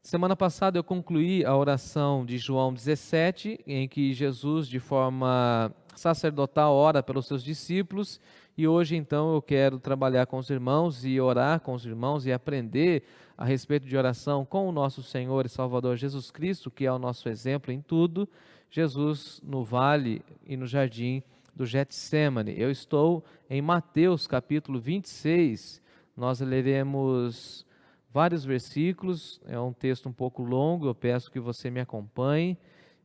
Semana passada eu concluí a oração de João 17, em que Jesus, de forma sacerdotal, ora pelos seus discípulos, e hoje então eu quero trabalhar com os irmãos e orar com os irmãos e aprender a respeito de oração com o nosso Senhor e Salvador Jesus Cristo, que é o nosso exemplo em tudo, Jesus no vale e no jardim do Getsêmani. Eu estou em Mateus capítulo 26, nós leremos vários versículos, é um texto um pouco longo, eu peço que você me acompanhe,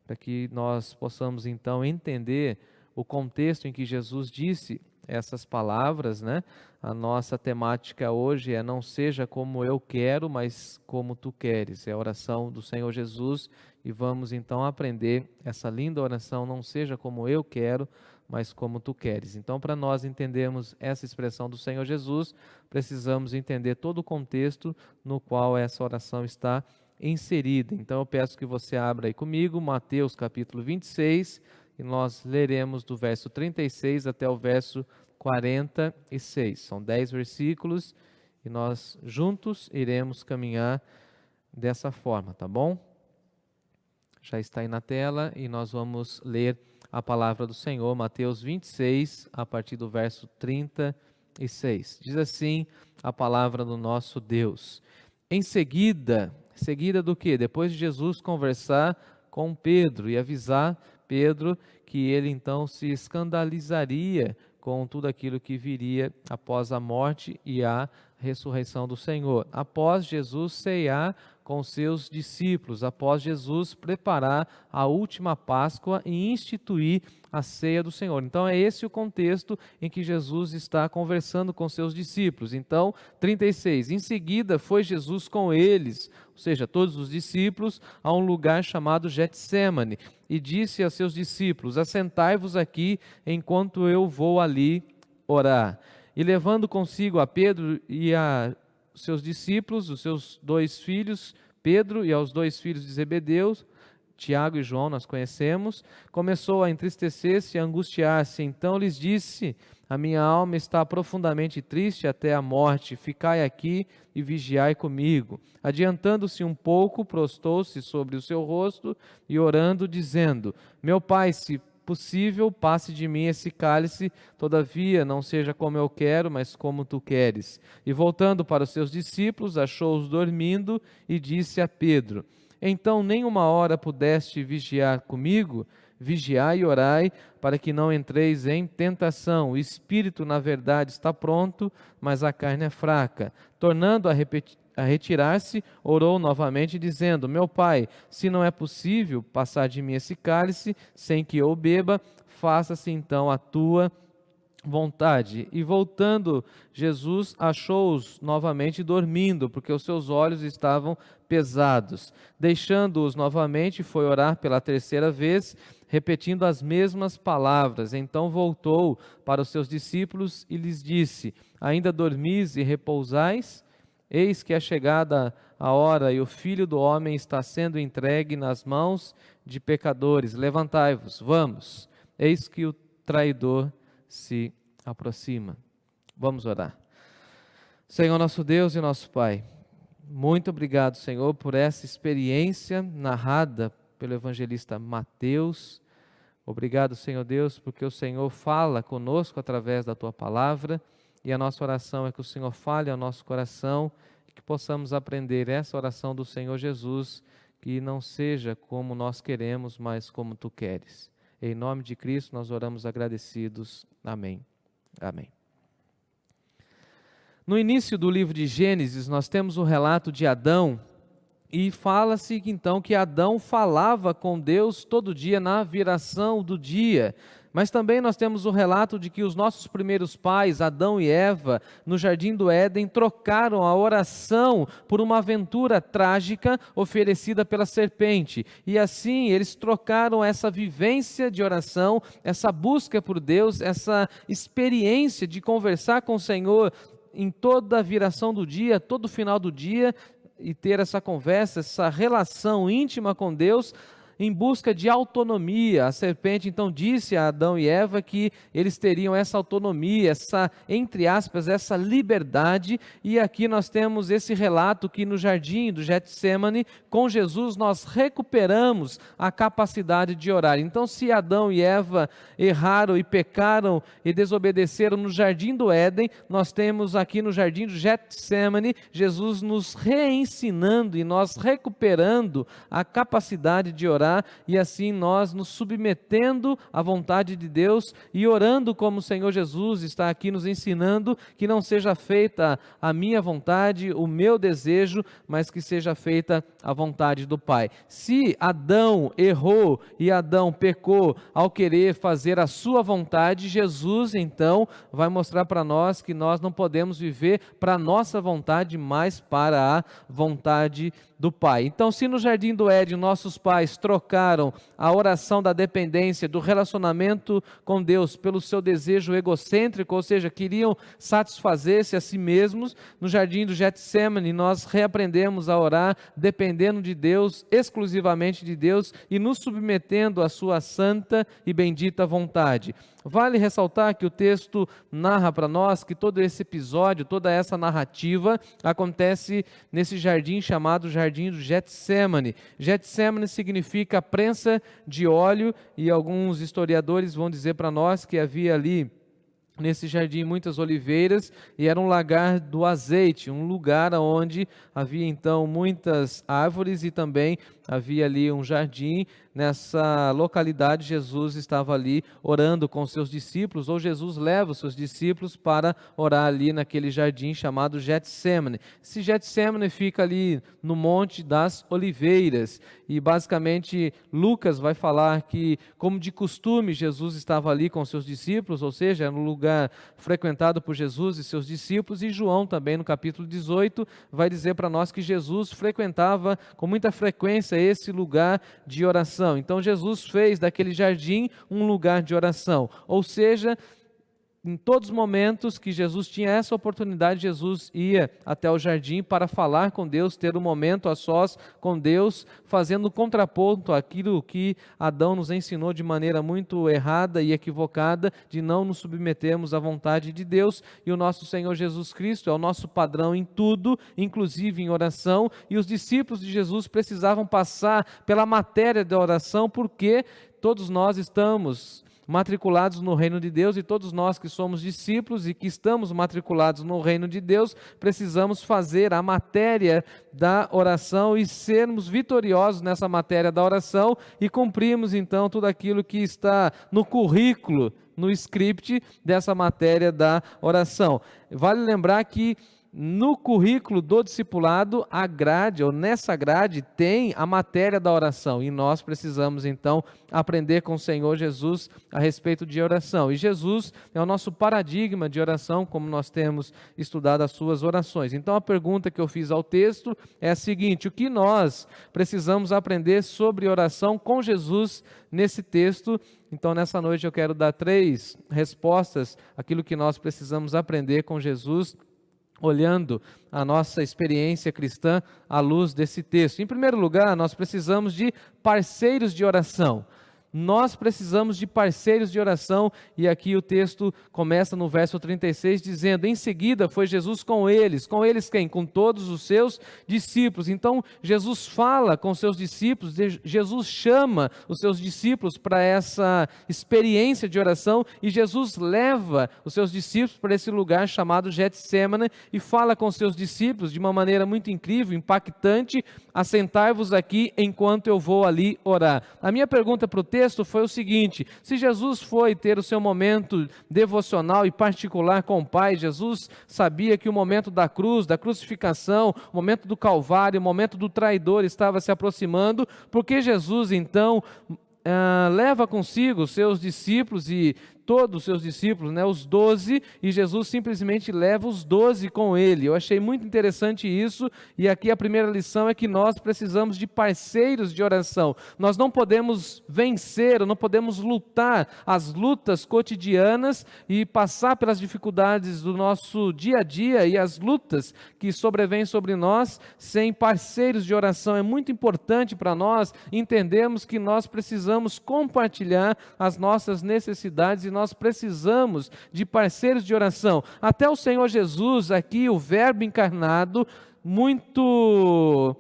para que nós possamos então entender o contexto em que Jesus disse essas palavras, né? A nossa temática hoje é não seja como eu quero, mas como tu queres, é a oração do Senhor Jesus, e vamos então aprender essa linda oração, não seja como eu quero, mas como tu queres. Então, para nós entendermos essa expressão do Senhor Jesus, precisamos entender todo o contexto no qual essa oração está inserida. Então, eu peço que você abra aí comigo, Mateus capítulo 26, e nós leremos do verso 36 até o verso 46. São 10 versículos e nós juntos iremos caminhar dessa forma, tá bom? Já está aí na tela e nós vamos ler a palavra do Senhor, Mateus 26, a partir do verso 36. Diz assim a palavra do nosso Deus. Em seguida do quê? Depois de Jesus conversar com Pedro e avisar Pedro que ele então se escandalizaria com tudo aquilo que viria após a morte e a ressurreição do Senhor. Após Jesus ceiar com seus discípulos, após Jesus preparar a última Páscoa e instituir a ceia do Senhor. Então é esse o contexto em que Jesus está conversando com seus discípulos. Então, 36, em seguida foi Jesus com eles, ou seja, todos os discípulos, a um lugar chamado Getsêmani, e disse a seus discípulos, assentai-vos aqui enquanto eu vou ali orar. E levando consigo a Pedro e a seus discípulos, os seus dois filhos, Pedro e aos dois filhos de Zebedeu, Tiago e João, nós conhecemos, começou a entristecer-se e a angustiar-se. Então lhes disse, a minha alma está profundamente triste até a morte, ficai aqui e vigiai comigo. Adiantando-se um pouco, prostou-se sobre o seu rosto e orando, dizendo, meu pai, se possível, passe de mim esse cálice, todavia não seja como eu quero, mas como tu queres. E voltando para os seus discípulos, achou-os dormindo e disse a Pedro, então nem uma hora pudeste vigiar comigo? Vigiai e orai, para que não entreis em tentação. O espírito, na verdade, está pronto, mas a carne é fraca. Tornando a retirar-se, orou novamente, dizendo, meu pai, se não é possível passar de mim esse cálice, sem que eu beba, faça-se então a tua vontade. E voltando, Jesus achou-os novamente dormindo, porque os seus olhos estavam pesados. Deixando-os novamente, foi orar pela terceira vez, repetindo as mesmas palavras. Então voltou para os seus discípulos e lhes disse, ainda dormis e repousais? Eis que é chegada a hora e o Filho do Homem está sendo entregue nas mãos de pecadores. Levantai-vos, vamos. Eis que o traidor se aproxima. Vamos orar. Senhor nosso Deus e nosso Pai, muito obrigado, Senhor, por essa experiência narrada pelo evangelista Mateus. Obrigado, Senhor Deus, porque o Senhor fala conosco através da Tua palavra, e a nossa oração é que o Senhor fale ao nosso coração e que possamos aprender essa oração do Senhor Jesus, que não seja como nós queremos, mas como Tu queres. Em nome de Cristo nós oramos agradecidos. Amém. Amém. No início do livro de Gênesis nós temos o relato de Adão e fala-se então que Adão falava com Deus todo dia na viração do dia. Mas também nós temos o relato de que os nossos primeiros pais, Adão e Eva, no jardim do Éden, trocaram a oração por uma aventura trágica oferecida pela serpente. E assim eles trocaram essa vivência de oração, essa busca por Deus, essa experiência de conversar com o Senhor em toda a viração do dia, todo final do dia, e ter essa conversa, essa relação íntima com Deus, em busca de autonomia. A serpente então disse a Adão e Eva que eles teriam essa autonomia, essa, entre aspas, essa liberdade, e aqui nós temos esse relato que no jardim do Getsemane, com Jesus, nós recuperamos a capacidade de orar. Então, se Adão e Eva erraram e pecaram e desobedeceram no jardim do Éden, nós temos aqui no jardim do Getsemane, Jesus nos reensinando e nós recuperando a capacidade de orar, e assim nós nos submetendo à vontade de Deus e orando como o Senhor Jesus está aqui nos ensinando, que não seja feita a minha vontade, o meu desejo, mas que seja feita a vontade do Pai. Se Adão errou e Adão pecou ao querer fazer a sua vontade, Jesus então vai mostrar para nós que nós não podemos viver para a nossa vontade, mas para a vontade do Pai. Então, se no jardim do Éden nossos pais trocaram a oração da dependência, do relacionamento com Deus pelo seu desejo egocêntrico, ou seja, queriam satisfazer-se a si mesmos, no jardim do Getsemane nós reaprendemos a orar dependendo de Deus, exclusivamente de Deus, e nos submetendo à sua santa e bendita vontade. Vale ressaltar que o texto narra para nós que todo esse episódio, toda essa narrativa acontece nesse jardim chamado Jardim do Getsemane. Getsemane significa prensa de óleo, e alguns historiadores vão dizer para nós que havia ali nesse jardim muitas oliveiras e era um lagar do azeite, um lugar onde havia então muitas árvores e também havia ali um jardim. Nessa localidade Jesus estava ali orando com seus discípulos, ou Jesus leva os seus discípulos para orar ali naquele jardim chamado Getsemane. Esse Getsemane fica ali no Monte das Oliveiras, e basicamente Lucas vai falar que, como de costume, Jesus estava ali com seus discípulos, ou seja, era um lugar frequentado por Jesus e seus discípulos, e João também no capítulo 18 vai dizer para nós que Jesus frequentava com muita frequência esse lugar de oração. Então Jesus fez daquele jardim um lugar de oração, ou seja, em todos os momentos que Jesus tinha essa oportunidade, Jesus ia até o jardim para falar com Deus, ter um momento a sós com Deus, fazendo contraponto àquilo que Adão nos ensinou de maneira muito errada e equivocada, de não nos submetermos à vontade de Deus. E o nosso Senhor Jesus Cristo é o nosso padrão em tudo, inclusive em oração, e os discípulos de Jesus precisavam passar pela matéria da oração, porque todos nós estamos matriculados no reino de Deus, e todos nós que somos discípulos e que estamos matriculados no reino de Deus, precisamos fazer a matéria da oração e sermos vitoriosos nessa matéria da oração e cumprirmos então tudo aquilo que está no currículo, no script dessa matéria da oração. Vale lembrar que no currículo do discipulado, a grade, ou nessa grade, tem a matéria da oração, e nós precisamos então aprender com o Senhor Jesus a respeito de oração. E Jesus é o nosso paradigma de oração, como nós temos estudado as suas orações. Então a pergunta que eu fiz ao texto é a seguinte: o que nós precisamos aprender sobre oração com Jesus nesse texto? Então nessa noite eu quero dar 3 respostas àquilo que nós precisamos aprender com Jesus, olhando a nossa experiência cristã à luz desse texto. Em primeiro lugar, nós precisamos de parceiros de oração. Nós precisamos de parceiros de oração, e aqui o texto começa no verso 36 dizendo: em seguida foi Jesus com eles quem? Com todos os seus discípulos. Então Jesus fala com seus discípulos, Jesus chama os seus discípulos para essa experiência de oração, e Jesus leva os seus discípulos para esse lugar chamado Getsemane e fala com seus discípulos de uma maneira muito incrível, impactante: assentai-vos aqui enquanto eu vou ali orar. A minha pergunta para o texto foi o seguinte: se Jesus foi ter o seu momento devocional e particular com o Pai, Jesus sabia que o momento da cruz, da crucificação, o momento do Calvário, o momento do traidor estava se aproximando, porque Jesus então leva consigo seus discípulos e todos os seus discípulos, né, os 12, e Jesus simplesmente leva os 12 com ele. Eu achei muito interessante isso, e aqui a primeira lição é que nós precisamos de parceiros de oração. Nós não podemos vencer, não podemos lutar as lutas cotidianas e passar pelas dificuldades do nosso dia a dia e as lutas que sobrevêm sobre nós sem parceiros de oração. É muito importante para nós entendermos que nós precisamos compartilhar as nossas necessidades e nós precisamos de parceiros de oração. Até o Senhor Jesus aqui, o Verbo encarnado, muito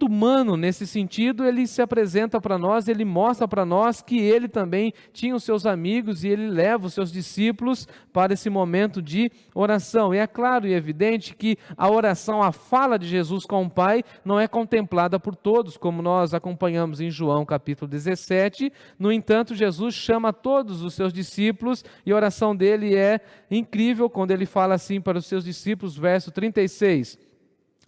humano nesse sentido, ele se apresenta para nós, ele mostra para nós que ele também tinha os seus amigos e ele leva os seus discípulos para esse momento de oração. E é claro e evidente que a oração, a fala de Jesus com o Pai, não é contemplada por todos, como nós acompanhamos em João capítulo 17. No entanto, Jesus chama todos os seus discípulos e a oração dele é incrível quando ele fala assim para os seus discípulos, verso 36.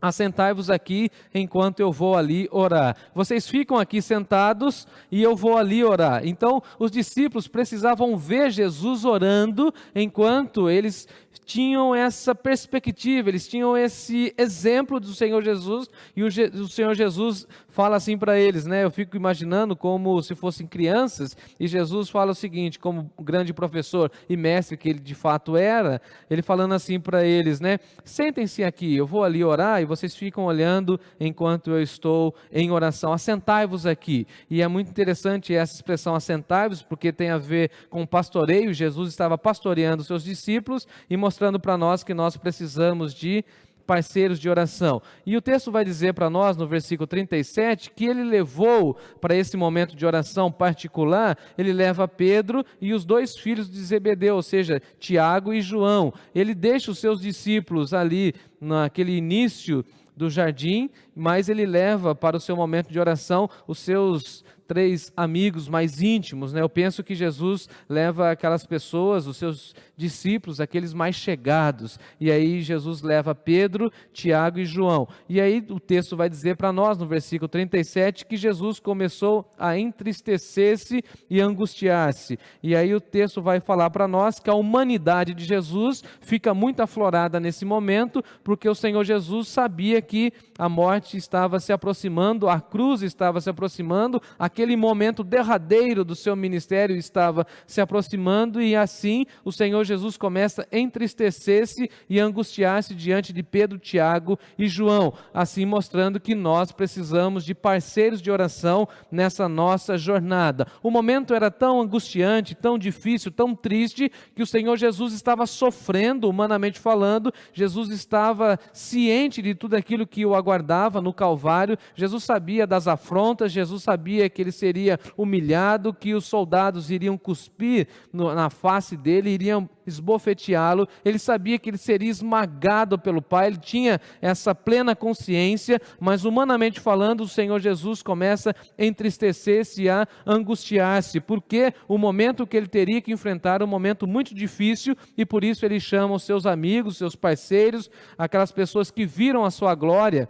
Assentai-vos aqui enquanto eu vou ali orar. Vocês ficam aqui sentados e eu vou ali orar. Então, os discípulos precisavam ver Jesus orando enquanto eles tinham essa perspectiva, eles tinham esse exemplo do Senhor Jesus, e o Senhor Jesus fala assim para eles, né? Eu fico imaginando como se fossem crianças, e Jesus fala o seguinte, como grande professor e mestre que ele de fato era, ele falando assim para eles, né? Sentem-se aqui, eu vou ali orar, e vocês ficam olhando enquanto eu estou em oração. Assentai-vos aqui. E é muito interessante essa expressão assentai-vos, porque tem a ver com pastoreio. Jesus estava pastoreando seus discípulos e mostrando para nós que nós precisamos de parceiros de oração. E o texto vai dizer para nós, no versículo 37, que ele levou para esse momento de oração particular, ele leva Pedro e os 2 filhos de Zebedeu, ou seja, Tiago e João. Ele deixa os seus discípulos ali, naquele início do jardim, mas ele leva para o seu momento de oração os seus 3 amigos mais íntimos, né? Eu penso que Jesus leva aquelas pessoas, os seus discípulos, aqueles mais chegados, e aí Jesus leva Pedro, Tiago e João, e aí o texto vai dizer para nós, no versículo 37, que Jesus começou a entristecer-se e angustiar-se, e aí o texto vai falar para nós que a humanidade de Jesus fica muito aflorada nesse momento, porque o Senhor Jesus sabia que a morte estava se aproximando, a cruz estava se aproximando, aquele momento derradeiro do seu ministério estava se aproximando, e assim o Senhor Jesus começa a entristecer-se e angustiar-se diante de Pedro, Tiago e João, assim mostrando que nós precisamos de parceiros de oração nessa nossa jornada. O momento era tão angustiante, tão difícil, tão triste, que o Senhor Jesus estava sofrendo, humanamente falando. Jesus estava ciente de tudo aquilo que o aguardava no Calvário. Jesus sabia das afrontas, Jesus sabia que ele seria humilhado, que os soldados iriam cuspir na face dele, iriam esbofeteá-lo. Ele sabia que ele seria esmagado pelo Pai, ele tinha essa plena consciência, mas humanamente falando, o Senhor Jesus começa a entristecer-se e a angustiar-se, porque o momento que ele teria que enfrentar era um momento muito difícil, e por isso ele chama os seus amigos, seus parceiros, aquelas pessoas que viram a sua glória.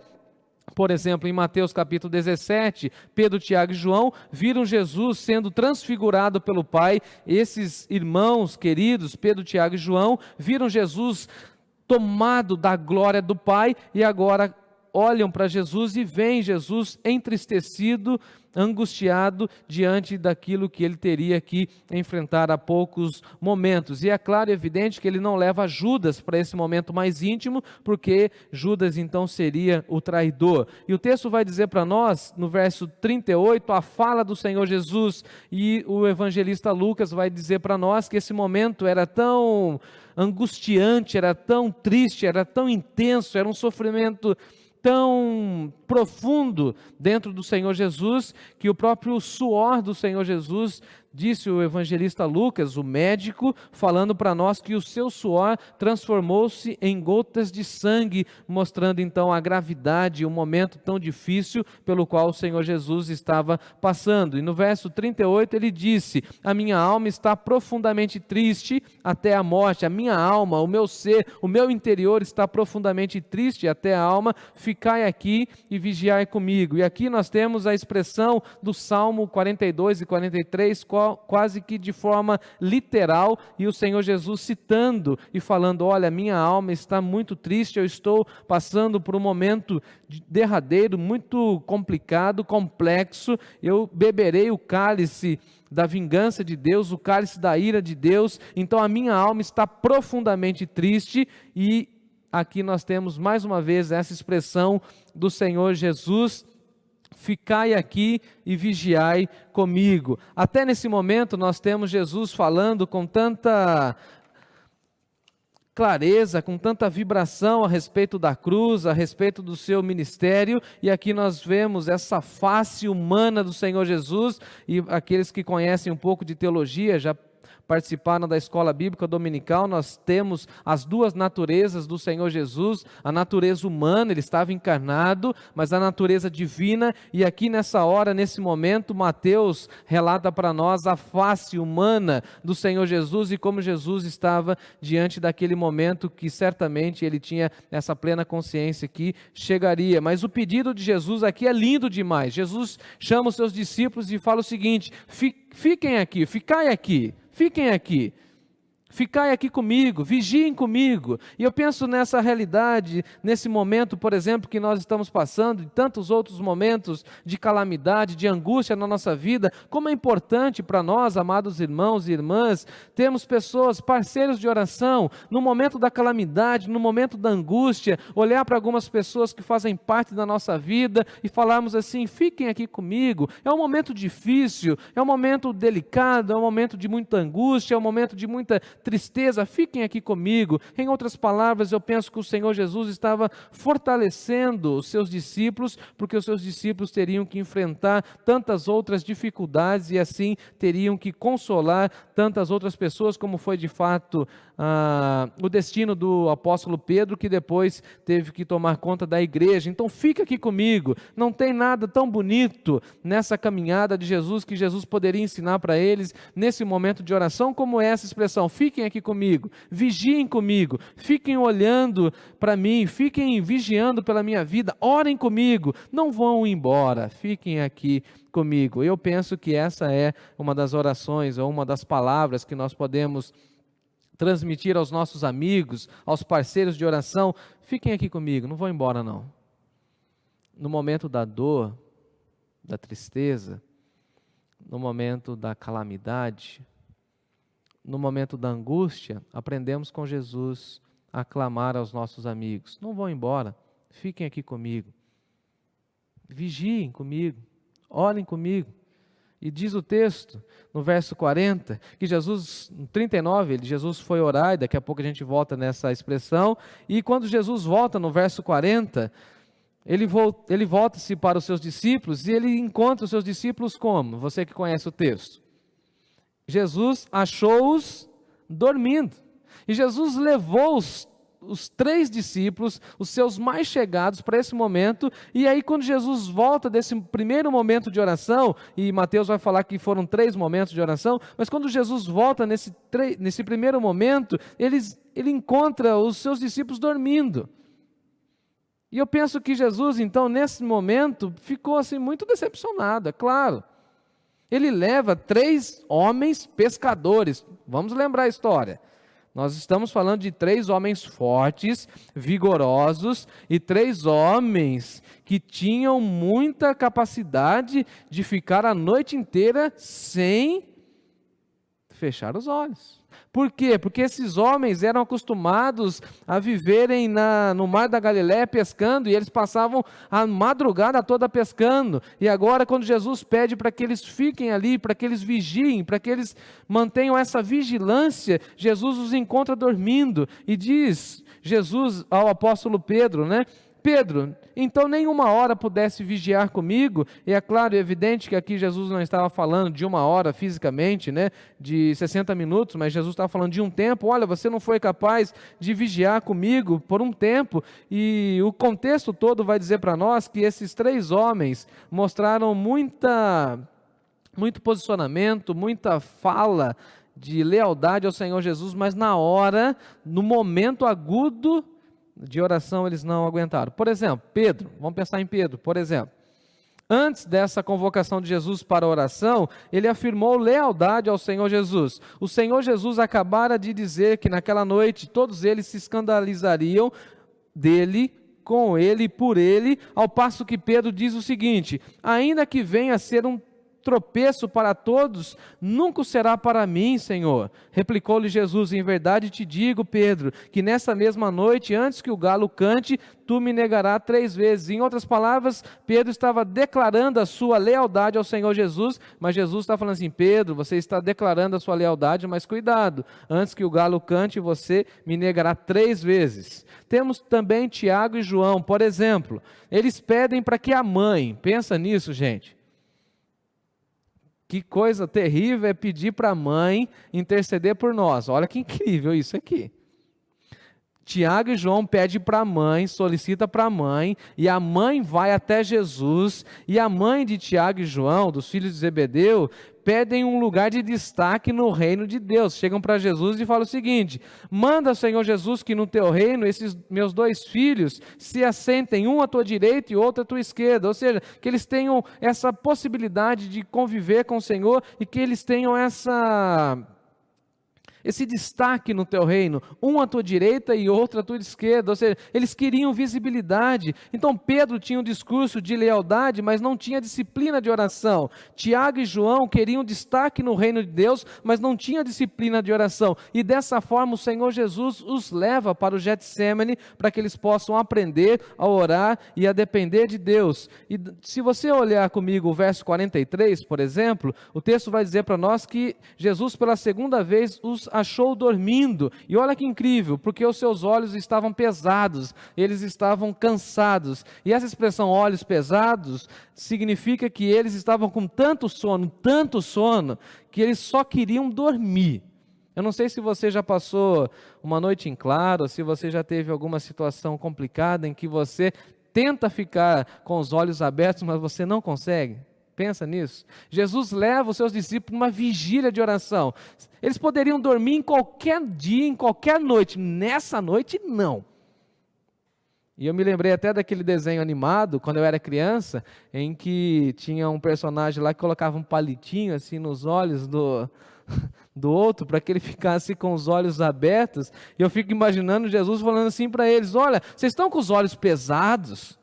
Por exemplo, em Mateus capítulo 17, Pedro, Tiago e João viram Jesus sendo transfigurado pelo Pai. Esses irmãos queridos, Pedro, Tiago e João, viram Jesus tomado da glória do Pai e agora olham para Jesus e veem Jesus entristecido, angustiado diante daquilo que ele teria que enfrentar a poucos momentos. E é claro e evidente que ele não leva Judas para esse momento mais íntimo, porque Judas então seria o traidor. E o texto vai dizer para nós, no verso 38, a fala do Senhor Jesus, e o evangelista Lucas vai dizer para nós que esse momento era tão angustiante, era tão triste, era tão intenso, era um sofrimento tão profundo dentro do Senhor Jesus, que o próprio suor do Senhor Jesus, disse o evangelista Lucas, o médico, falando para nós que o seu suor transformou-se em gotas de sangue, mostrando então a gravidade, o momento tão difícil pelo qual o Senhor Jesus estava passando. E no verso 38 ele disse: a minha alma está profundamente triste até a morte, a minha alma, o meu ser, o meu interior está profundamente triste até a alma, ficai aqui e vigiai comigo. E aqui nós temos a expressão do Salmo 42 e 43, qual quase que de forma literal, e o Senhor Jesus citando e falando: olha, minha alma está muito triste, eu estou passando por um momento derradeiro, muito complicado, complexo, eu beberei o cálice da vingança de Deus, o cálice da ira de Deus, então a minha alma está profundamente triste. E aqui nós temos mais uma vez essa expressão do Senhor Jesus: ficai aqui e vigiai comigo. Até nesse momento nós temos Jesus falando com tanta clareza, com tanta vibração a respeito da cruz, a respeito do seu ministério, e aqui nós vemos essa face humana do Senhor Jesus. E aqueles que conhecem um pouco de teologia, já participaram da escola bíblica dominical, nós temos as duas naturezas do Senhor Jesus, a natureza humana, ele estava encarnado, mas a natureza divina. E aqui nessa hora, nesse momento, Mateus relata para nós a face humana do Senhor Jesus e como Jesus estava diante daquele momento que certamente ele tinha essa plena consciência que chegaria. Mas o pedido de Jesus aqui é lindo demais. Jesus chama os seus discípulos e fala o seguinte: fiquem aqui, ficai aqui. Fiquem aqui, ficai aqui comigo, vigiem comigo. E eu penso nessa realidade, nesse momento, por exemplo, que nós estamos passando, e tantos outros momentos de calamidade, de angústia na nossa vida, como é importante para nós, amados irmãos e irmãs, termos pessoas, parceiros de oração, no momento da calamidade, no momento da angústia, olhar para algumas pessoas que fazem parte da nossa vida e falarmos assim: fiquem aqui comigo. É um momento difícil, é um momento delicado, é um momento de muita angústia, é um momento de muita tristeza, fiquem aqui comigo. Em outras palavras, eu penso que o Senhor Jesus estava fortalecendo os seus discípulos, porque os seus discípulos teriam que enfrentar tantas outras dificuldades e assim teriam que consolar tantas outras pessoas, como foi de fato o destino do apóstolo Pedro, que depois teve que tomar conta da igreja. Então fica aqui comigo. Não tem nada tão bonito nessa caminhada de Jesus que Jesus poderia ensinar para eles nesse momento de oração como essa expressão: fiquem aqui comigo, vigiem comigo, fiquem olhando para mim, fiquem vigiando pela minha vida, orem comigo, não vão embora, fiquem aqui comigo. Eu penso que essa é uma das orações ou uma das palavras que nós podemos transmitir aos nossos amigos, aos parceiros de oração: fiquem aqui comigo, não vão embora não. No momento da dor, da tristeza, no momento da calamidade, no momento da angústia, aprendemos com Jesus a clamar aos nossos amigos: não vão embora, fiquem aqui comigo, vigiem comigo, orem comigo. E diz o texto, no verso 40, que Jesus, no 39, Jesus foi orar, e daqui a pouco a gente volta nessa expressão, e quando Jesus volta no verso 40, ele volta-se para os seus discípulos, e ele encontra os seus discípulos como? Você que conhece o texto. Jesus achou-os dormindo, e Jesus levou os 3 discípulos, os seus mais chegados, para esse momento. E aí quando Jesus volta desse primeiro momento de oração, e Mateus vai falar que foram 3 momentos de oração, mas quando Jesus volta nesse primeiro momento, ele encontra os seus discípulos dormindo. E eu penso que Jesus, então, nesse momento, ficou assim muito decepcionado, é claro. Ele leva 3 homens pescadores, vamos lembrar a história. Nós estamos falando de 3 homens fortes, vigorosos, e 3 homens que tinham muita capacidade de ficar a noite inteira sem fechar os olhos. Por quê? Porque esses homens eram acostumados a viverem no mar da Galiléia pescando, e eles passavam a madrugada toda pescando. E agora, quando Jesus pede para que eles fiquem ali, para que eles vigiem, para que eles mantenham essa vigilância, Jesus os encontra dormindo. E diz Jesus ao apóstolo Pedro, né? Pedro, então nenhuma hora pudesse vigiar comigo. E é claro e evidente que aqui Jesus não estava falando de 1 hora fisicamente, né, de 60 minutos, mas Jesus estava falando de um tempo. Olha, você não foi capaz de vigiar comigo por um tempo. E o contexto todo vai dizer para nós que esses 3 homens mostraram muito posicionamento, muita fala de lealdade ao Senhor Jesus, mas na hora, no momento agudo de oração, eles não aguentaram. Por exemplo, Pedro, vamos pensar em Pedro, por exemplo. Antes dessa convocação de Jesus para a oração, ele afirmou lealdade ao Senhor Jesus. O Senhor Jesus acabara de dizer que naquela noite todos eles se escandalizariam dele, com ele e por ele, ao passo que Pedro diz o seguinte: ainda que venha a ser um tropeço para todos, nunca será para mim, Senhor. Replicou-lhe Jesus: em verdade te digo, Pedro, que nessa mesma noite, antes que o galo cante, tu me negarás 3 vezes. Em outras palavras, Pedro estava declarando a sua lealdade ao Senhor Jesus, mas Jesus está falando assim: Pedro, você está declarando a sua lealdade, mas cuidado, antes que o galo cante, você me negará 3 vezes. Temos também Tiago e João, por exemplo, eles pedem para que a mãe, pensa nisso, gente, que coisa terrível é pedir para a mãe interceder por nós. Olha que incrível isso aqui. Tiago e João pedem para a mãe, solicita para a mãe, e a mãe vai até Jesus, e a mãe de Tiago e João, dos filhos de Zebedeu, pedem um lugar de destaque no reino de Deus. Chegam para Jesus e falam o seguinte: manda, Senhor Jesus, que no teu reino esses meus 2 filhos se assentem, um à tua direita e outro à tua esquerda. Ou seja, que eles tenham essa possibilidade de conviver com o Senhor e que eles tenham esse destaque no teu reino, um à tua direita e outro à tua esquerda. Ou seja, eles queriam visibilidade. Então Pedro tinha um discurso de lealdade, mas não tinha disciplina de oração. Tiago e João queriam destaque no reino de Deus, mas não tinha disciplina de oração. E dessa forma o Senhor Jesus os leva para o Getsêmani, para que eles possam aprender a orar e a depender de Deus. E se você olhar comigo o verso 43, por exemplo, o texto vai dizer para nós que Jesus pela segunda vez os achou dormindo, e olha que incrível, porque os seus olhos estavam pesados, eles estavam cansados, e essa expressão olhos pesados, significa que eles estavam com tanto sono, que eles só queriam dormir. Eu não sei se você já passou uma noite em claro, se você já teve alguma situação complicada em que você tenta ficar com os olhos abertos, mas você não consegue. Pensa nisso. Jesus leva os seus discípulos numa vigília de oração. Eles poderiam dormir em qualquer dia, em qualquer noite. Nessa noite, não. E eu me lembrei até daquele desenho animado, quando eu era criança, em que tinha um personagem lá que colocava um palitinho assim nos olhos do outro, para que ele ficasse com os olhos abertos. E eu fico imaginando Jesus falando assim para eles: olha, vocês estão com os olhos pesados?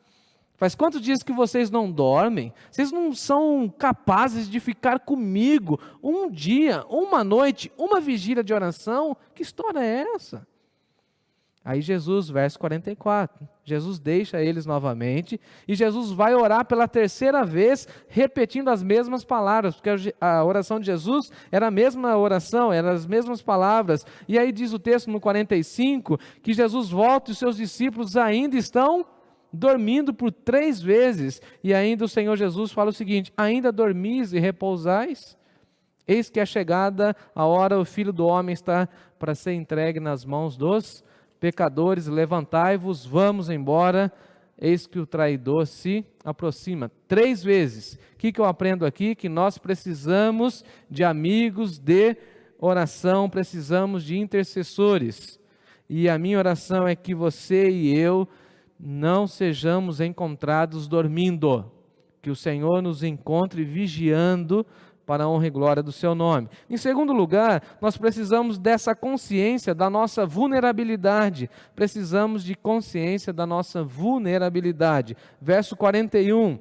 Faz quantos dias que vocês não dormem? Vocês não são capazes de ficar comigo um dia, uma noite, uma vigília de oração? Que história é essa? Aí Jesus, verso 44, Jesus deixa eles novamente, e Jesus vai orar pela 3ª vez, repetindo as mesmas palavras, porque a oração de Jesus era a mesma oração, eram as mesmas palavras. E aí diz o texto no 45, que Jesus volta e os seus discípulos ainda estão dormindo por 3 vezes, e ainda o Senhor Jesus fala o seguinte: ainda dormis e repousais? Eis que é chegada a hora, o Filho do Homem está para ser entregue nas mãos dos pecadores, levantai-vos, vamos embora, eis que o traidor se aproxima. 3 vezes. O que eu aprendo aqui? Que nós precisamos de amigos de oração, precisamos de intercessores, e a minha oração é que você e eu não sejamos encontrados dormindo, que o Senhor nos encontre vigiando para a honra e glória do seu nome. Em segundo lugar, nós precisamos dessa consciência da nossa vulnerabilidade, precisamos de consciência da nossa vulnerabilidade. Verso 41,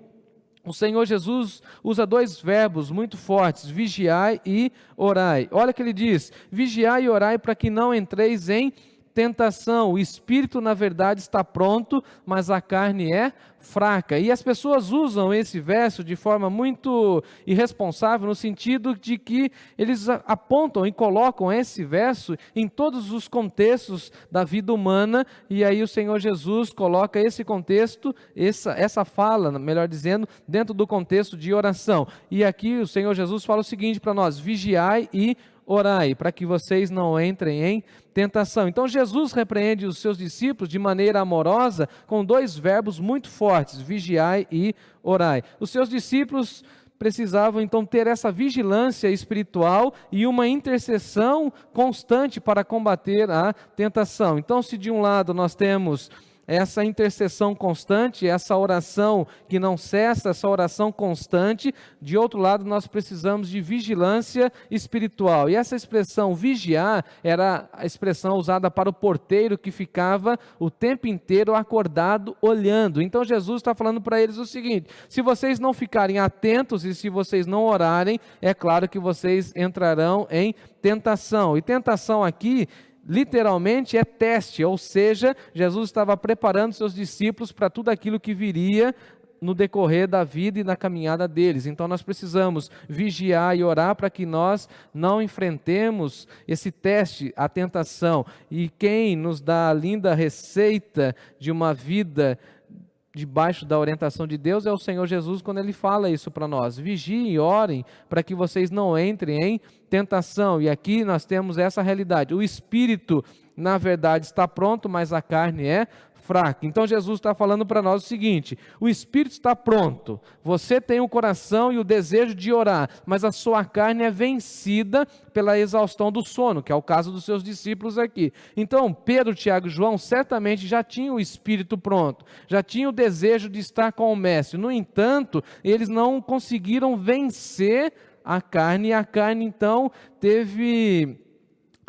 o Senhor Jesus usa 2 verbos muito fortes: vigiai e orai. Olha o que ele diz: vigiai e orai para que não entreis em tentação. O espírito, na verdade, está pronto, mas a carne é fraca. E as pessoas usam esse verso de forma muito irresponsável, no sentido de que eles apontam e colocam esse verso em todos os contextos da vida humana, e aí o Senhor Jesus coloca esse contexto, essa fala, melhor dizendo, dentro do contexto de oração. E aqui o Senhor Jesus fala o seguinte para nós: vigiai e orai, para que vocês não entrem em tentação. Então Jesus repreende os seus discípulos de maneira amorosa com 2 verbos muito fortes: vigiai e orai. Os seus discípulos precisavam então ter essa vigilância espiritual e uma intercessão constante para combater a tentação. Então, se de um lado nós temos essa intercessão constante, essa oração que não cessa, essa oração constante. De outro lado, nós precisamos de vigilância espiritual. E essa expressão vigiar era a expressão usada para o porteiro que ficava o tempo inteiro acordado, olhando. Então Jesus está falando para eles o seguinte: se vocês não ficarem atentos e se vocês não orarem, é claro que vocês entrarão em tentação. E tentação aqui literalmente é teste, ou seja, Jesus estava preparando seus discípulos para tudo aquilo que viria no decorrer da vida e na caminhada deles. Então nós precisamos vigiar e orar para que nós não enfrentemos esse teste, a tentação. E quem nos dá a linda receita de uma vida debaixo da orientação de Deus é o Senhor Jesus, quando Ele fala isso para nós: vigiem e orem para que vocês não entrem em tentação. E aqui nós temos essa realidade: o espírito na verdade está pronto, mas a carne é fraca. Então Jesus está falando para nós o seguinte: o espírito está pronto, você tem o coração e o desejo de orar, mas a sua carne é vencida pela exaustão do sono, que é o caso dos seus discípulos aqui. Então Pedro, Tiago e João certamente já tinham o espírito pronto, já tinham o desejo de estar com o mestre. No entanto, eles não conseguiram vencer a carne, e a carne então teve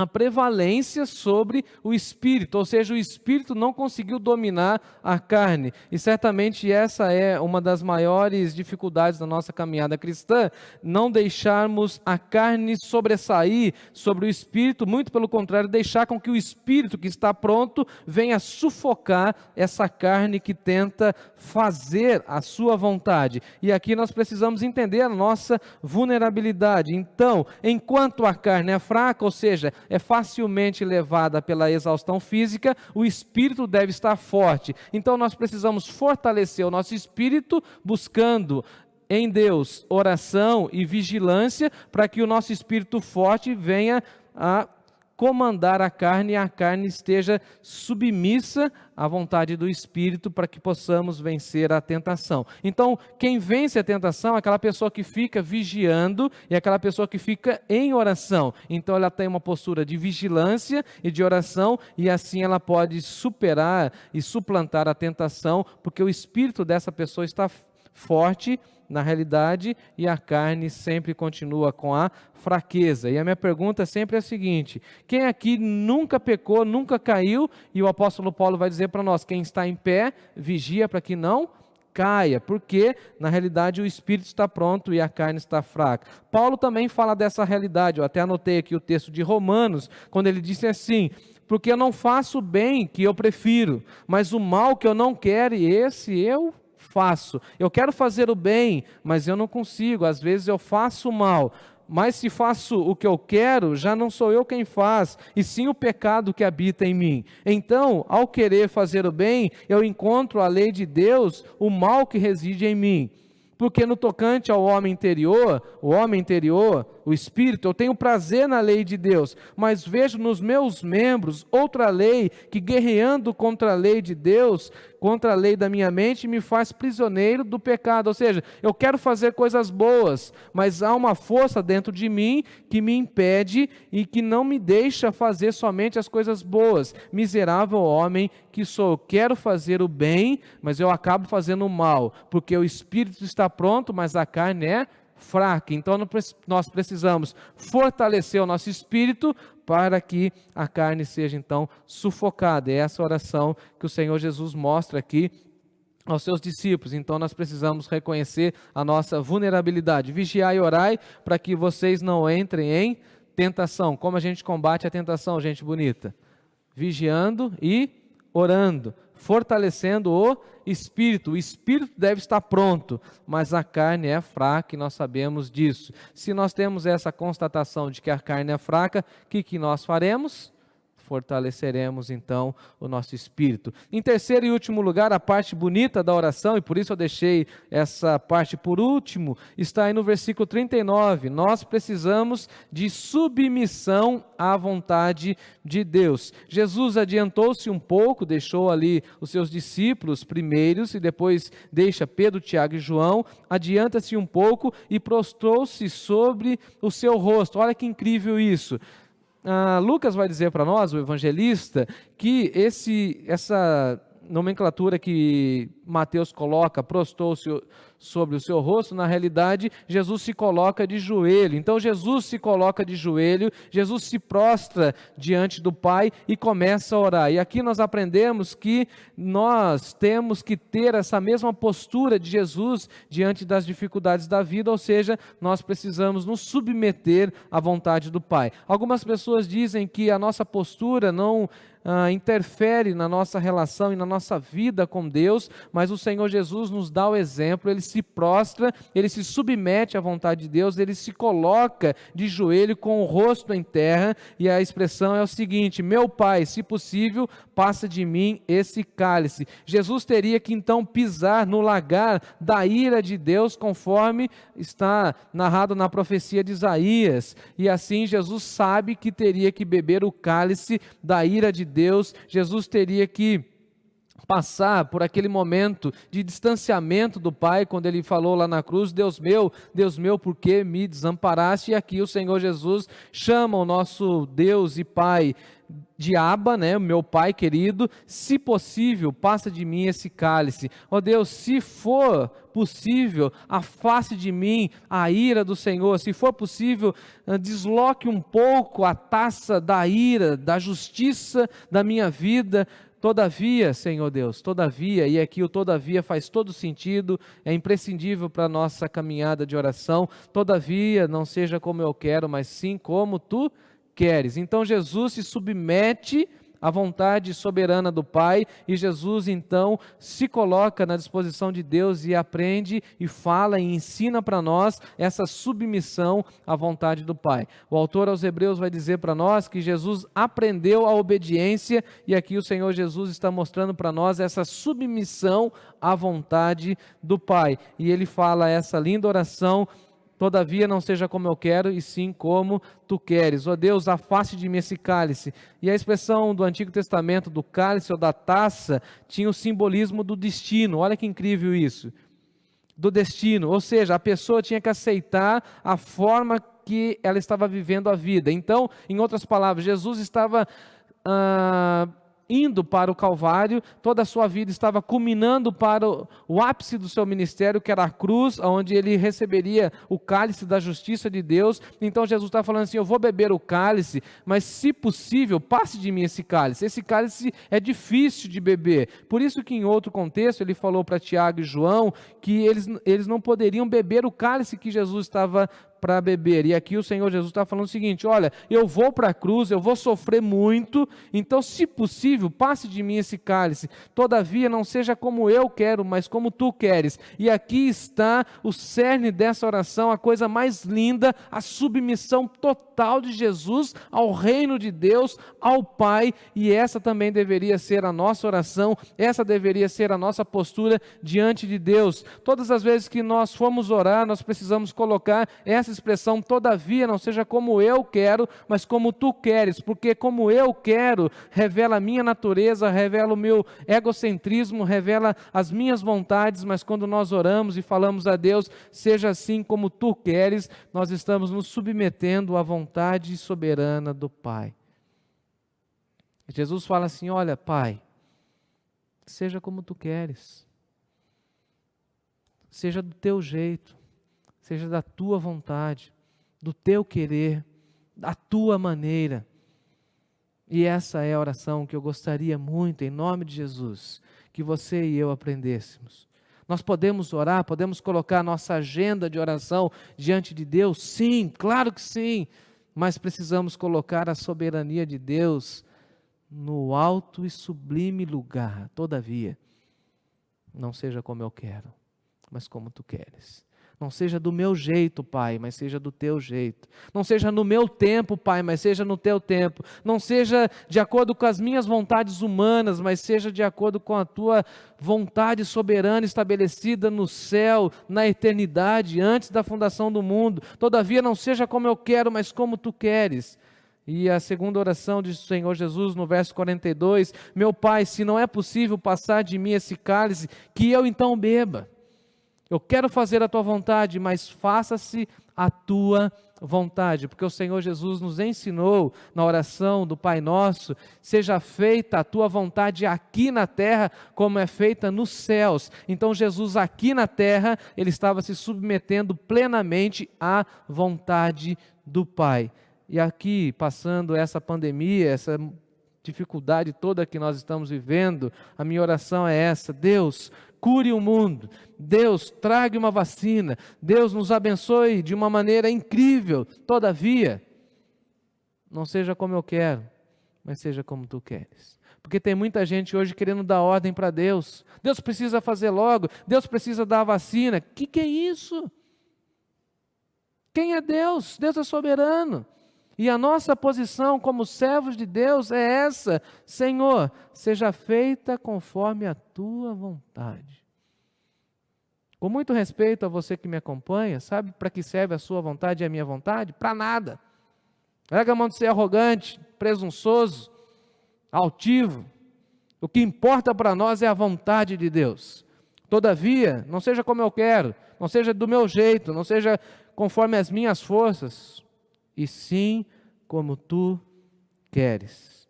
a prevalência sobre o espírito, ou seja, o espírito não conseguiu dominar a carne. E certamente essa é uma das maiores dificuldades da nossa caminhada cristã: não deixarmos a carne sobressair sobre o espírito, muito pelo contrário, deixar com que o espírito que está pronto venha sufocar essa carne que tenta fazer a sua vontade. E aqui nós precisamos entender a nossa vulnerabilidade. Então, enquanto a carne é fraca, ou seja, é facilmente levada pela exaustão física, o espírito deve estar forte. Então nós precisamos fortalecer o nosso espírito buscando em Deus oração e vigilância, para que o nosso espírito forte venha a comandar a carne e a carne esteja submissa à vontade do Espírito, para que possamos vencer a tentação. Então, quem vence a tentação é aquela pessoa que fica vigiando e aquela pessoa que fica em oração. Então, ela tem uma postura de vigilância e de oração, e assim ela pode superar e suplantar a tentação, porque o espírito dessa pessoa está forte na realidade, e a carne sempre continua com a fraqueza. E a minha pergunta sempre é a seguinte: quem aqui nunca pecou, nunca caiu? E o apóstolo Paulo vai dizer para nós: quem está em pé, vigia para que não caia, porque na realidade o espírito está pronto e a carne está fraca. Paulo também fala dessa realidade. Eu até anotei aqui o texto de Romanos, quando ele disse assim: porque eu não faço o bem que eu prefiro, mas o mal que eu não quero, esse eu faço. Eu quero fazer o bem, mas eu não consigo. Às vezes eu faço o mal, mas se faço o que eu quero, já não sou eu quem faz, e sim o pecado que habita em mim. Então, ao querer fazer o bem, eu encontro a lei de Deus, o mal que reside em mim. Porque no tocante ao homem interior, o espírito, eu tenho prazer na lei de Deus, mas vejo nos meus membros outra lei que, guerreando contra a lei de Deus, contra a lei da minha mente, me faz prisioneiro do pecado. Ou seja, eu quero fazer coisas boas, mas há uma força dentro de mim que me impede e que não me deixa fazer somente as coisas boas. Miserável homem que sou, eu quero fazer o bem, mas eu acabo fazendo o mal, porque o espírito está pronto, mas a carne é fraca. Então nós precisamos fortalecer o nosso espírito para que a carne seja então sufocada. É essa oração que o Senhor Jesus mostra aqui aos seus discípulos. Então nós precisamos reconhecer a nossa vulnerabilidade. Vigiai e orai para que vocês não entrem em tentação. Como a gente combate a tentação, gente bonita? Vigiando e orando, fortalecendo o espírito. O espírito deve estar pronto, mas a carne é fraca e nós sabemos disso. Se nós temos essa constatação de que a carne é fraca, o que nós faremos? Fortaleceremos então o nosso espírito. Em terceiro e último lugar, a parte bonita da oração, e por isso eu deixei essa parte por último, está aí no versículo 39. Nós precisamos de submissão à vontade de Deus. Jesus adiantou-se um pouco, deixou ali os seus discípulos primeiros e depois deixa Pedro, Tiago e João, adianta-se um pouco e prostrou-se sobre o seu rosto. Olha que incrível isso. Lucas vai dizer para nós, o evangelista, que nomenclatura que Mateus coloca, prostou-se sobre o seu rosto, na realidade, Jesus se coloca de joelho. Então, Jesus se coloca de joelho, Jesus se prostra diante do Pai e começa a orar. E aqui nós aprendemos que nós temos que ter essa mesma postura de Jesus diante das dificuldades da vida, ou seja, nós precisamos nos submeter à vontade do Pai. Algumas pessoas dizem que a nossa postura não interfere na nossa relação e na nossa vida com Deus, mas o Senhor Jesus nos dá o exemplo, ele se prostra, ele se submete à vontade de Deus, ele se coloca de joelho com o rosto em terra, e a expressão é o seguinte: meu Pai, se possível, passa de mim esse cálice. Jesus teria que então pisar no lagar da ira de Deus, conforme está narrado na profecia de Isaías, e assim Jesus sabe que teria que beber o cálice da ira de Deus. Jesus teria que passar por aquele momento de distanciamento do Pai, quando ele falou lá na cruz: Deus meu, por que me desamparaste? E aqui o Senhor Jesus chama o nosso Deus e Pai de Abba, meu Pai querido. Se possível, passa de mim esse cálice. Ó Deus, se for possível, afaste de mim a ira do Senhor. Se for possível, desloque um pouco a taça da ira, da justiça da minha vida. Todavia, Senhor Deus, todavia, e aqui o todavia faz todo sentido, é imprescindível para a nossa caminhada de oração. Todavia, não seja como eu quero, mas sim como tu queres. Então Jesus se submete à vontade soberana do Pai, e Jesus então se coloca na disposição de Deus e aprende e fala e ensina para nós essa submissão à vontade do Pai. O autor aos Hebreus vai dizer para nós que Jesus aprendeu a obediência, e aqui o Senhor Jesus está mostrando para nós essa submissão à vontade do Pai, e ele fala essa linda oração: todavia não seja como eu quero, e sim como tu queres. Ó Deus, afaste de mim esse cálice. E a expressão do Antigo Testamento do cálice ou da taça tinha o simbolismo do destino. Olha que incrível isso. Do destino, ou seja, a pessoa tinha que aceitar a forma que ela estava vivendo a vida. Então, em outras palavras, Jesus estava indo para o Calvário, toda a sua vida estava culminando para o ápice do seu ministério, que era a cruz, onde ele receberia o cálice da justiça de Deus. Então Jesus está falando assim: eu vou beber o cálice, mas se possível, passe de mim esse cálice. Esse cálice é difícil de beber. Por isso que em outro contexto ele falou para Tiago e João que eles não poderiam beber o cálice que Jesus estava para beber. E aqui o Senhor Jesus está falando o seguinte: olha, eu vou para a cruz, eu vou sofrer muito, então se possível, passe de mim esse cálice. Todavia não seja como eu quero, mas como tu queres. E aqui está o cerne dessa oração, a coisa mais linda, a submissão total de Jesus ao reino de Deus, ao Pai. E essa também deveria ser a nossa oração, essa deveria ser a nossa postura diante de Deus. Todas as vezes que nós formos orar, nós precisamos colocar essa expressão: todavia não seja como eu quero, mas como tu queres, porque como eu quero revela a minha natureza, revela o meu egocentrismo, revela as minhas vontades, mas quando nós oramos e falamos a Deus: seja assim como tu queres, nós estamos nos submetendo à vontade soberana do Pai. Jesus fala assim: olha, Pai, seja como tu queres, seja do teu jeito, seja da tua vontade, do teu querer, da tua maneira. E essa é a oração que eu gostaria muito, em nome de Jesus, que você e eu aprendêssemos. Nós podemos orar, podemos colocar nossa agenda de oração diante de Deus? Sim, claro que sim, mas precisamos colocar a soberania de Deus no alto e sublime lugar. Todavia, não seja como eu quero, mas como tu queres. Não seja do meu jeito, Pai, mas seja do teu jeito. Não seja no meu tempo, Pai, mas seja no teu tempo. Não seja de acordo com as minhas vontades humanas, mas seja de acordo com a tua vontade soberana estabelecida no céu, na eternidade, antes da fundação do mundo. Todavia não seja como eu quero, mas como tu queres. E a segunda oração do Senhor Jesus no verso 42, meu Pai, se não é possível passar de mim esse cálice, que eu então beba. Eu quero fazer a tua vontade, mas faça-se a tua vontade, porque o Senhor Jesus nos ensinou na oração do Pai Nosso: seja feita a tua vontade aqui na terra como é feita nos céus. Então Jesus aqui na terra, ele estava se submetendo plenamente à vontade do Pai. E aqui, passando essa pandemia, essa dificuldade toda que nós estamos vivendo, a minha oração é essa: Deus, cure o mundo. Deus, traga uma vacina. Deus, nos abençoe de uma maneira incrível. Todavia, não seja como eu quero, mas seja como tu queres. Porque tem muita gente hoje querendo dar ordem para Deus. Deus precisa fazer logo. Deus precisa dar a vacina. O que é isso? Quem é Deus? Deus é soberano. E a nossa posição como servos de Deus é essa: Senhor, seja feita conforme a tua vontade. Com muito respeito a você que me acompanha, sabe para que serve a sua vontade e a minha vontade? Para nada. Larga a mão de ser arrogante, presunçoso, altivo. O que importa para nós é a vontade de Deus. Todavia, não seja como eu quero, não seja do meu jeito, não seja conforme as minhas forças, e sim como tu queres.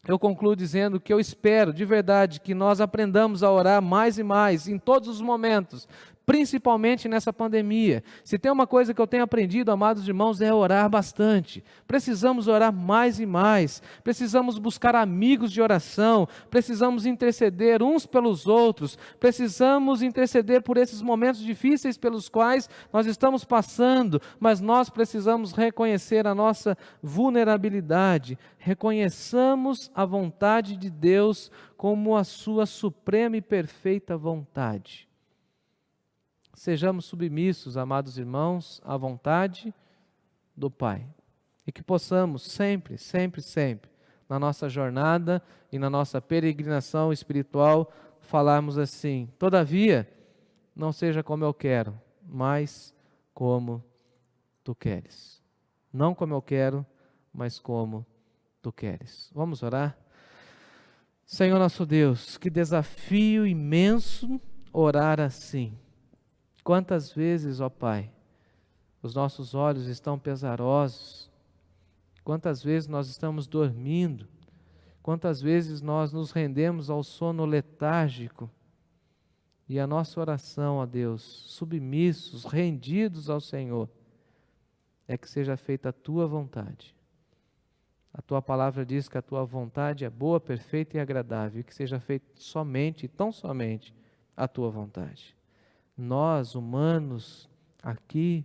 Eu concluo dizendo que eu espero de verdade que nós aprendamos a orar mais e mais, em todos os momentos, principalmente nessa pandemia. Se tem uma coisa que eu tenho aprendido, amados irmãos, é orar bastante. Precisamos orar mais e mais, precisamos buscar amigos de oração, precisamos interceder uns pelos outros, precisamos interceder por esses momentos difíceis pelos quais nós estamos passando, mas nós precisamos reconhecer a nossa vulnerabilidade. Reconheçamos a vontade de Deus como a sua suprema e perfeita vontade. Sejamos submissos, amados irmãos, à vontade do Pai. E que possamos sempre, sempre, sempre, na nossa jornada e na nossa peregrinação espiritual, falarmos assim: todavia, não seja como eu quero, mas como tu queres. Não como eu quero, mas como tu queres. Vamos orar? Senhor nosso Deus, que desafio imenso orar assim. Quantas vezes, ó Pai, os nossos olhos estão pesarosos, quantas vezes nós estamos dormindo, quantas vezes nós nos rendemos ao sono letárgico, e a nossa oração, ó Deus, submissos, rendidos ao Senhor, é que seja feita a Tua vontade. A Tua palavra diz que a Tua vontade é boa, perfeita e agradável, e que seja feita somente e tão somente a Tua vontade. Nós, humanos, aqui,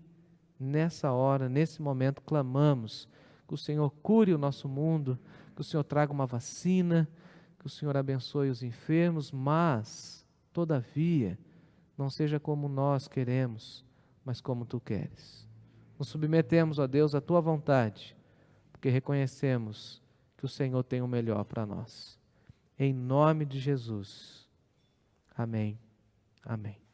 nessa hora, nesse momento, clamamos que o Senhor cure o nosso mundo, que o Senhor traga uma vacina, que o Senhor abençoe os enfermos, mas, todavia, não seja como nós queremos, mas como Tu queres. Nos submetemos, ó Deus, à Tua vontade, porque reconhecemos que o Senhor tem o melhor para nós. Em nome de Jesus. Amém. Amém.